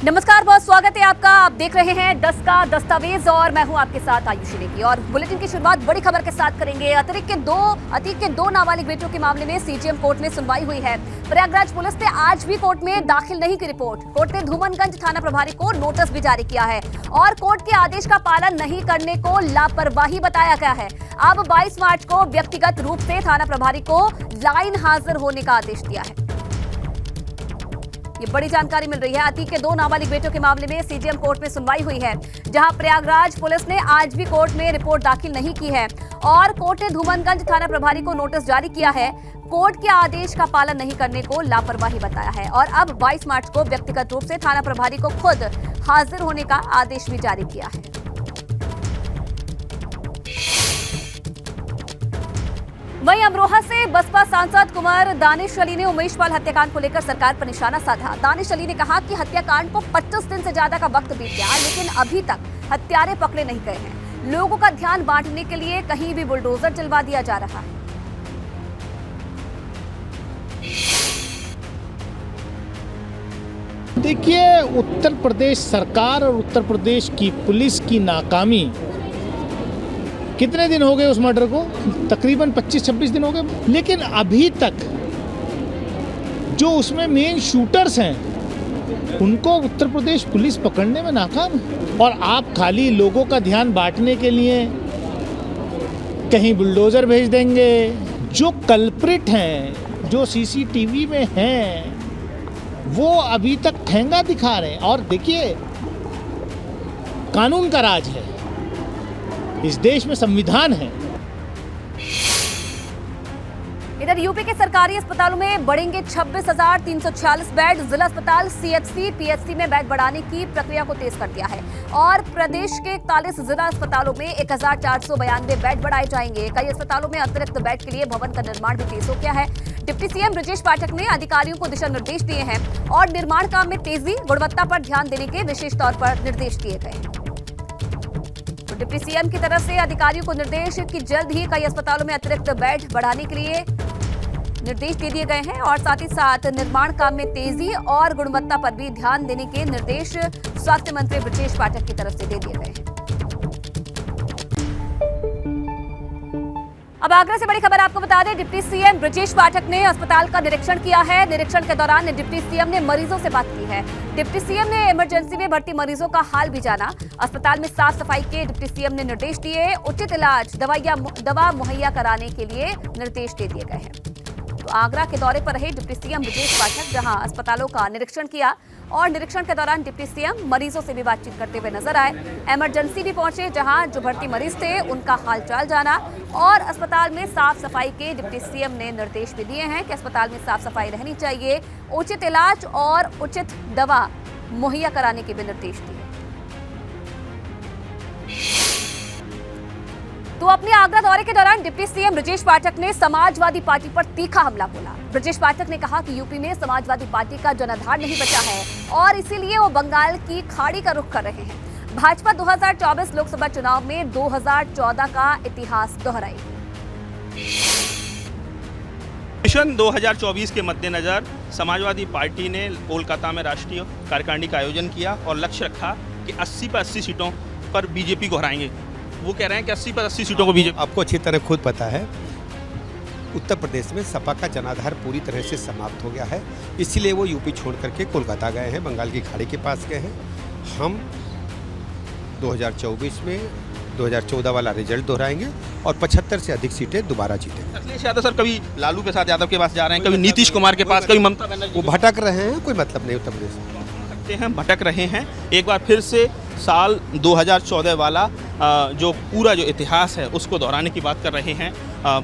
नमस्कार, बहुत स्वागत है आपका। आप देख रहे हैं 10 का दस्तावेज और मैं हूं आपके साथ आयुषी नेगी। और बुलेटिन की शुरुआत बड़ी खबर के साथ करेंगे। अतीक के दो नाबालिग बेटों के मामले में सीजेएम कोर्ट में सुनवाई हुई है। प्रयागराज पुलिस ने आज भी कोर्ट में दाखिल नहीं की रिपोर्ट। कोर्ट ने धूमनगंज थाना प्रभारी को नोटिस भी जारी किया है और कोर्ट के आदेश का पालन नहीं करने को लापरवाही बताया गया है। अब 22 मार्च को व्यक्तिगत रूप से थाना प्रभारी को लाइन हाजिर होने का आदेश दिया है। ये बड़ी जानकारी मिल रही है। अतीक के दो नाबालिग बेटों के मामले में सीजेएम कोर्ट में सुनवाई हुई है, जहां प्रयागराज पुलिस ने आज भी कोर्ट में रिपोर्ट दाखिल नहीं की है और कोर्ट ने धूमनगंज थाना प्रभारी को नोटिस जारी किया है। कोर्ट के आदेश का पालन नहीं करने को लापरवाही बताया है और अब 22 मार्च को व्यक्तिगत रूप से थाना प्रभारी को खुद हाजिर होने का आदेश भी जारी किया है। वहीं अमरोहा से बसपा सांसद कुंवर दानिश अली ने उमेश पाल हत्याकांड को लेकर सरकार पर निशाना साधा। दानिश अली ने कहा कि हत्याकांड को 25 दिन से ज्यादा का वक्त बीत गया, लेकिन अभी तक हत्यारे पकड़े नहीं गए हैं। लोगों का ध्यान बांटने के लिए कहीं भी बुलडोजर चलवा दिया जा रहा है। देखिए, उत्तर प्रदेश सरकार और उत्तर प्रदेश की पुलिस की नाकामी। कितने दिन हो गए उस मर्डर को? तकरीबन 25-26 दिन हो गए, लेकिन अभी तक जो उसमें मेन शूटर्स हैं उनको उत्तर प्रदेश पुलिस पकड़ने में नाकाम है। और आप खाली लोगों का ध्यान बांटने के लिए कहीं बुलडोजर भेज देंगे। जो कल्प्रिट हैं, जो सीसीटीवी में हैं, वो अभी तक ठेंगा दिखा रहे हैं। और देखिए, कानून का राज है, इस देश में संविधान है। इधर यूपी के सरकारी अस्पतालों में बढ़ेंगे 26,346 बेड। जिला अस्पताल सीएचसी पीएचसी में बेड बढ़ाने की प्रक्रिया को तेज कर दिया है और प्रदेश के 41 जिला अस्पतालों में 1492 बेड बढ़ाए जाएंगे। कई अस्पतालों में अतिरिक्त बेड के लिए भवन का निर्माण भी तेज हो गया है। डिप्टी सीएम ब्रजेश पाठक ने अधिकारियों को दिशा निर्देश दिए हैं और निर्माण काम में तेजी, गुणवत्ता पर ध्यान देने के विशेष तौर पर निर्देश दिए गए हैं। डिप्टी सीएम की तरफ से अधिकारियों को निर्देश कि जल्द ही कई अस्पतालों में अतिरिक्त बेड बढ़ाने के लिए निर्देश दे दिए गए हैं और साथ ही साथ निर्माण काम में तेजी और गुणवत्ता पर भी ध्यान देने के निर्देश स्वास्थ्य मंत्री ब्रजेश पाठक की तरफ से दे दिए गए हैं। अब आगरा से बड़ी खबर आपको बता दें, डिप्टी सीएम ब्रजेश पाठक ने अस्पताल का निरीक्षण किया है। निरीक्षण के दौरान डिप्टी सीएम ने मरीजों से बात की है। डिप्टी सीएम ने इमरजेंसी में भर्ती मरीजों का हाल भी जाना। अस्पताल में साफ सफाई के डिप्टी सीएम ने निर्देश दिए। उचित इलाज, दवा मुहैया कराने के लिए निर्देश दे दिए गए हैं। तो आगरा के दौरे पर रहे डिप्टी सीएम ब्रजेश पाठक, जहां अस्पतालों का निरीक्षण किया और निरीक्षण के दौरान डिप्टी सीएम मरीजों से भी बातचीत करते हुए नजर आए। इमरजेंसी भी पहुंचे, जहां जो भर्ती मरीज थे उनका हालचाल जाना और अस्पताल में साफ सफाई के डिप्टी सीएम ने निर्देश भी दिए हैं कि अस्पताल में साफ सफाई रहनी चाहिए, उचित इलाज और उचित दवा मुहैया कराने के भी निर्देश दिए। तो अपने आगरा दौरे के दौरान डिप्टी सीएम ब्रजेश पाठक ने समाजवादी पार्टी पर तीखा हमला बोला। ब्रजेश पाठक ने कहा कि यूपी में समाजवादी पार्टी का जनाधार नहीं बचा है और इसीलिए वो बंगाल की खाड़ी का रुख कर रहे हैं। भाजपा 2024 लोकसभा चुनाव में 2014 का इतिहास दोहराएगी। मिशन 2024 के मद्देनजर समाजवादी पार्टी ने कोलकाता में राष्ट्रीय कार्यकारिणी का आयोजन किया और लक्ष्य रखा कि 80 पर 80 सीटों पर बीजेपी को हराएंगे। वो कह रहे हैं कि 80 पर 80 सीटों को बीजेपी। आपको अच्छी तरह खुद पता है, उत्तर प्रदेश में सपा का जनाधार पूरी तरह से समाप्त हो गया है, इसीलिए वो यूपी छोड़ करके कोलकाता गए हैं, बंगाल की खाड़ी के पास गए हैं। हम 2024 में 2014 वाला रिजल्ट दोहराएंगे और 75 से अधिक सीटें दोबारा जीतेंगे। अखिलेश यादव सर कभी लालू प्रसाद यादव के पास जा रहे हैं, कभी नीतीश कुमार के पास, कभी ममता बनर्जी। वो भटक रहे हैं, कोई मतलब नहीं उत्तर प्रदेश में। भटक रहे हैं। एक बार फिर से साल 2014 वाला जो पूरा जो इतिहास है उसको दोहराने की बात कर रहे हैं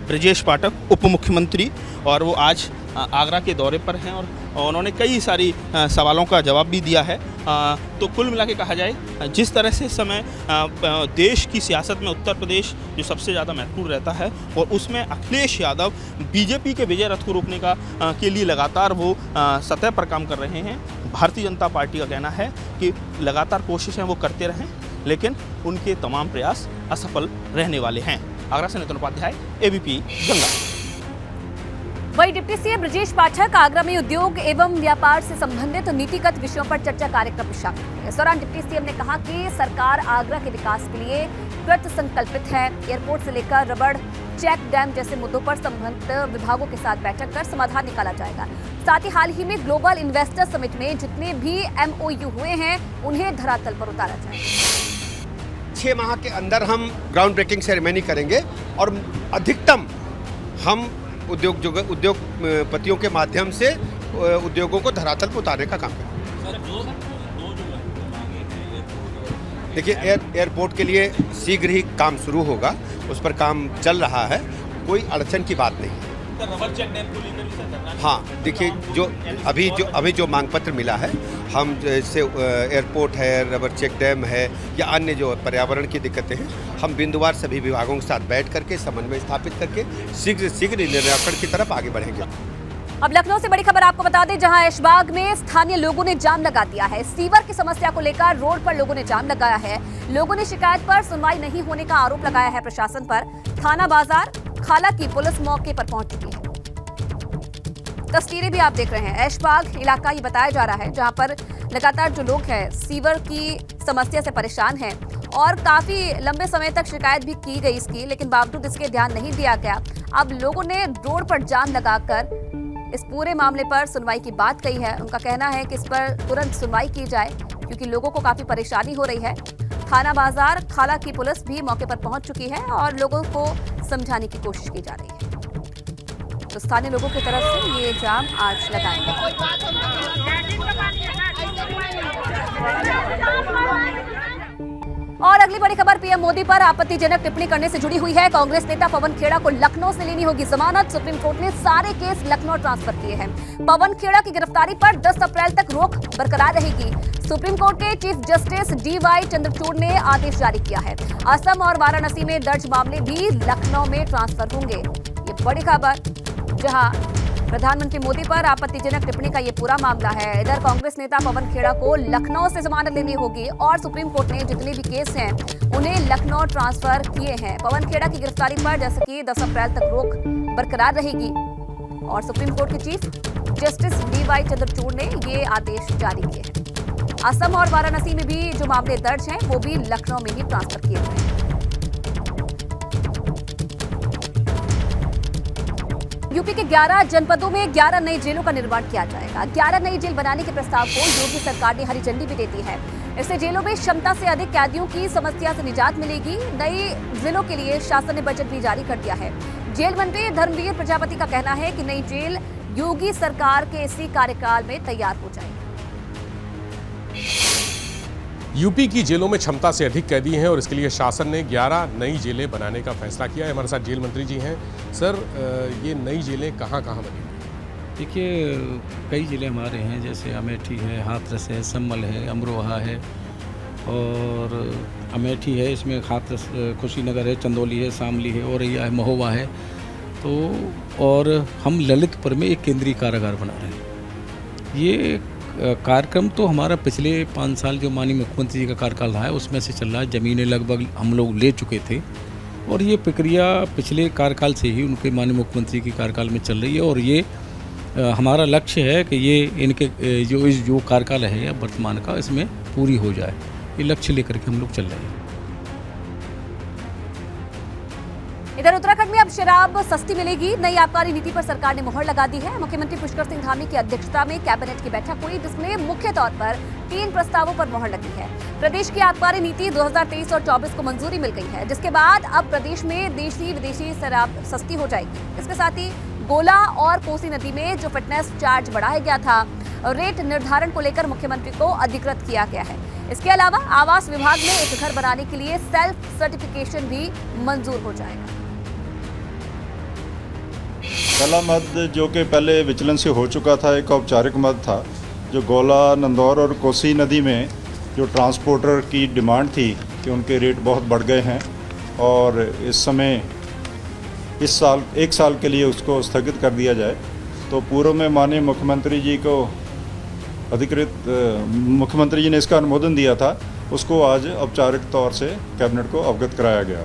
ब्रजेश पाठक, उप मुख्यमंत्री, और वो आज आगरा के दौरे पर हैं और उन्होंने कई सारी सवालों का जवाब भी दिया है। तो कुल मिला के कहा जाए, जिस तरह से समय देश की सियासत में उत्तर प्रदेश जो सबसे ज़्यादा महत्वपूर्ण रहता है और उसमें अखिलेश यादव बीजेपी के विजय रथ को रोकने के लिए लगातार वो सतह पर काम कर रहे हैं। भारतीय जनता पार्टी का कहना है कि लगातार कोशिशें वो करते रहें, लेकिन उनके तमाम प्रयास असफल रहने वाले हैं। आगरा से नितिन उपाध्याय, एबीपी गंगा। वहीं डिप्टी सीएम ब्रजेश पाठक आगरा में उद्योग एवं व्यापार से संबंधित नीतिगत विषयों पर चर्चा कार्यक्रम में शामिल हुए। इस दौरान डिप्टी सीएम ने कहा कि सरकार आगरा के विकास के लिए कृत संकल्पित है। एयरपोर्ट से लेकर रबड़ चेक डैम जैसे मुद्दों पर संबंधित विभागों के साथ बैठक कर समाधान निकाला जाएगा। साथ ही हाल ही में ग्लोबल इन्वेस्टर समिट में जितने भी MOU हुए हैं उन्हें धरातल पर उतारा जाएगा। 6 माह के अंदर हम ग्राउंड ब्रेकिंग सेरेमनी करेंगे और अधिकतम हम उद्योगपतियों के माध्यम से उद्योगों को धरातल पर उतारने का काम करेंगे। देखिए एयरपोर्ट के लिए शीघ्र ही काम शुरू होगा, उस पर काम चल रहा है, कोई अड़चन की बात नहीं है। हाँ देखिए अभी जो मांग पत्र मिला है, हम जैसे एयरपोर्ट है, रबर चेक डैम है या अन्य जो पर्यावरण की दिक्कतें हैं, हम बिंदुवार सभी विभागों के साथ बैठ करके समन्वय स्थापित करके शीघ्र निराकरण की तरफ आगे बढ़ेंगे। अब लखनऊ से बड़ी खबर आपको बता दें, जहां ऐशबाग में स्थानीय लोगों ने जाम लगा दिया है। सीवर की समस्या को लेकर रोड पर लोगों ने जाम लगाया है। लोगों ने शिकायत पर सुनवाई नहीं होने का आरोप लगाया है प्रशासन पर। थाना बाजार खाला की पुलिस मौके पर पहुंच चुकी है। तस्वीरें भी आप देख रहे हैं। ऐशबाग इलाका ये बताया जा रहा है जहां पर लगातार जो लोग हैं सीवर की समस्या से परेशान हैं और काफी लंबे समय तक शिकायत भी की गई इसकी, लेकिन बावजूद इसके ध्यान नहीं दिया गया। अब लोगों ने रोड पर जाम लगाकर इस पूरे मामले पर सुनवाई की बात कही है। उनका कहना है कि इस पर तुरंत सुनवाई की जाए क्योंकि लोगों को काफी परेशानी हो रही है। थाना बाजार खाला की पुलिस भी मौके पर पहुंच चुकी है और लोगों को समझाने की कोशिश की जा रही है। तो स्थानीय लोगों की तरफ से ये जाम आज लगाएंगे। और अगली बड़ी खबर पीएम मोदी पर आपत्तिजनक टिप्पणी करने से जुड़ी हुई है। कांग्रेस नेता पवन खेड़ा को लखनऊ से लेनी होगी जमानत। सुप्रीम कोर्ट ने सारे केस लखनऊ ट्रांसफर किए हैं। पवन खेड़ा की गिरफ्तारी पर 10 अप्रैल तक रोक बरकरार रहेगी। सुप्रीम कोर्ट के चीफ जस्टिस DY चंद्रचूड़ ने आदेश जारी किया है। असम और वाराणसी में दर्ज मामले भी लखनऊ में ट्रांसफर होंगे। ये बड़ी खबर, जहां प्रधानमंत्री मोदी पर आपत्तिजनक टिप्पणी का ये पूरा मामला है। इधर कांग्रेस नेता पवन खेड़ा को लखनऊ से जमानत लेनी होगी और सुप्रीम कोर्ट ने जितने भी केस हैं उन्हें लखनऊ ट्रांसफर किए हैं। पवन खेड़ा की गिरफ्तारी पर जैसे कि 10 अप्रैल तक रोक बरकरार रहेगी और सुप्रीम कोर्ट के चीफ जस्टिस DY चंद्रचूड़ ने ये आदेश जारी किए हैं। असम और वाराणसी में भी जो मामले दर्ज हैं वो भी लखनऊ में ही ट्रांसफर किए गए हैं। यूपी के 11 जनपदों में 11 नई जेलों का निर्माण किया जाएगा। 11 नई जेल बनाने के प्रस्ताव को योगी सरकार ने हरी झंडी भी दे दी है। इससे जेलों में क्षमता से अधिक कैदियों की समस्या से निजात मिलेगी। नई जिलों के लिए शासन ने बजट भी जारी कर दिया है। जेल मंत्री धर्मवीर प्रजापति का कहना है कि नई जेल योगी सरकार के इसी कार्यकाल में तैयार हो जाएगी। यूपी की जेलों में क्षमता से अधिक कैदी हैं और इसके लिए शासन ने 11 नई जेलें बनाने का फैसला किया है। हमारे साथ जेल मंत्री जी हैं। सर, ये नई जेलें कहाँ कहाँ बनेंगी? देखिए, कई जिले हमारे हैं, जैसे अमेठी है, हाथरस है, सम्मल है, अमरोहा है और अमेठी है, इसमें हाथरस, कुशीनगर है, चंदौली है, शामली है, औरैया है, महोबा है। तो और हम ललितपुर में एक केंद्रीय कारागार बना रहे हैं। ये कार्यक्रम तो हमारा पिछले 5 साल जो माननीय मुख्यमंत्री जी का कार्यकाल रहा है उसमें से चल रहा है। ज़मीनें लगभग हम लोग ले चुके थे और ये प्रक्रिया पिछले कार्यकाल से ही उनके माननीय मुख्यमंत्री के कार्यकाल में चल रही है और ये हमारा लक्ष्य है कि ये इनके जो कार्यकाल है या वर्तमान का, इसमें पूरी हो जाए। ये लक्ष्य लेकर के हम लोग चल रहे हैं। इधर उत्तराखंड में अब शराब सस्ती मिलेगी। नई आबकारी नीति पर सरकार ने मुहर लगा दी है। मुख्यमंत्री पुष्कर सिंह धामी की अध्यक्षता में कैबिनेट की बैठक हुई जिसमें मुख्य तौर पर 3 प्रस्तावों पर मुहर लगी है। प्रदेश की आबकारी नीति 2023 और 24 को मंजूरी मिल गई है, जिसके बाद अब प्रदेश में देशी विदेशी शराब सस्ती हो जाएगी। इसके साथ ही गोला और कोसी नदी में जो फिटनेस चार्ज बढ़ाया गया था, रेट निर्धारण को लेकर मुख्यमंत्री को अधिकृत किया गया है। इसके अलावा आवास विभाग में एक घर बनाने के लिए सेल्फ सर्टिफिकेशन भी मंजूर हो जाएगा। पहला मद जो कि पहले विचलन से हो चुका था, एक औपचारिक मद था, जो गोला, नंदौर और कोसी नदी में जो ट्रांसपोर्टर की डिमांड थी कि उनके रेट बहुत बढ़ गए हैं और इस समय इस साल 1 साल के लिए उसको स्थगित कर दिया जाए। तो पूर्व में माननीय मुख्यमंत्री जी को मुख्यमंत्री जी ने इसका अनुमोदन दिया था, उसको आज औपचारिक तौर से कैबिनेट को अवगत कराया गया।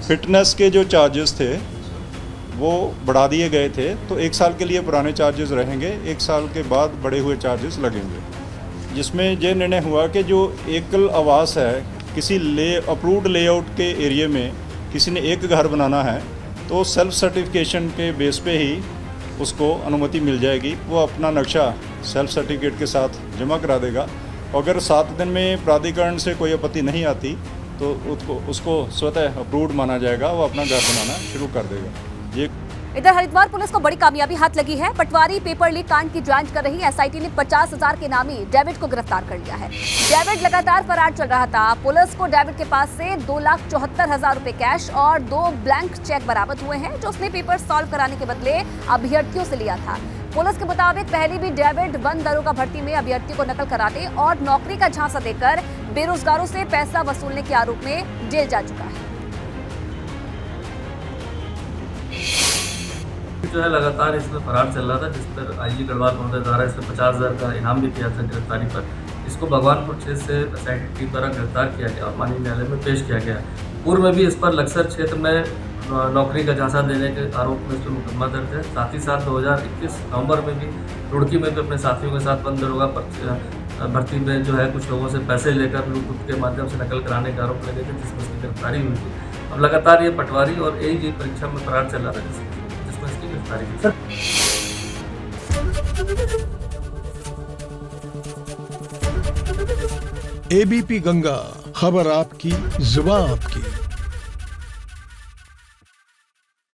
फिटनेस के जो चार्जेस थे वो बढ़ा दिए गए थे। तो 1 साल के लिए पुराने चार्जेस रहेंगे, 1 साल के बाद बढ़े हुए चार्जेस लगेंगे, जिसमें ये निर्णय हुआ कि जो एकल आवास है, किसी अप्रूव्ड लेआउट के एरिया में किसी ने एक घर बनाना है तो सेल्फ सर्टिफिकेशन के बेस पे ही उसको अनुमति मिल जाएगी। वो अपना नक्शा सेल्फ सर्टिफिकेट के साथ जमा करा देगा। अगर 7 दिन में प्राधिकरण से कोई आपत्ति नहीं आती तो उसको स्वतः अप्रूव्ड माना जाएगा, वो अपना घर बनाना शुरू कर देगा। ये इधर हरिद्वार पुलिस को बड़ी कामयाबी हाथ लगी है। पटवारी पेपर लीक कांड की जांच कर रही एसआईटी ने 50,000 के नामी डेविड को गिरफ्तार कर लिया है। डेविड लगातार फरार चल रहा था। पुलिस को डेविड के पास से 2,74,000 रुपए कैश और 2 ब्लैंक चेक बरामद हुए हैं, जो उसने पेपर सॉल्व कराने के बदले अभ्यर्थियों से लिया था। पुलिस के मुताबिक पहले भी डेविड वन दरोगा भर्ती में अभ्यर्थियों को नकल कराने और नौकरी का झांसा देकर बेरोजगारों से पैसा वसूलने के आरोप में जेल जा चुका है। जो है लगातार इसमें फरार चल रहा था, जिस पर आईजी गढ़वाल महोदय द्वारा इसमें 50,000 का इनाम भी किया था गिरफ्तारी पर। इसको भगवानपुर क्षेत्र से एसआईटी टीम द्वारा गिरफ्तार किया गया और माननीय न्यायालय में पेश किया गया। पूर्व में भी इस पर लक्सर क्षेत्र में नौकरी का झांसा देने के आरोप में इस पर मुकदमा दर्ज है। साथ ही साथ 2021 नवंबर में भी रुड़की में भी अपने साथियों के साथ वन दरोगा भर्ती में जो है कुछ लोगों से पैसे लेकर लूट के माध्यम से नकल कराने के आरोप लगे थे, जिसमें उसकी गिरफ्तारी हुई थी। अब लगातार ये पटवारी और एई परीक्षा में फरार चल रहा था, जिसमें इसकी गिरफ्तारी हुई। एबीपी गंगा, खबर आपकी, जुबान आपकी।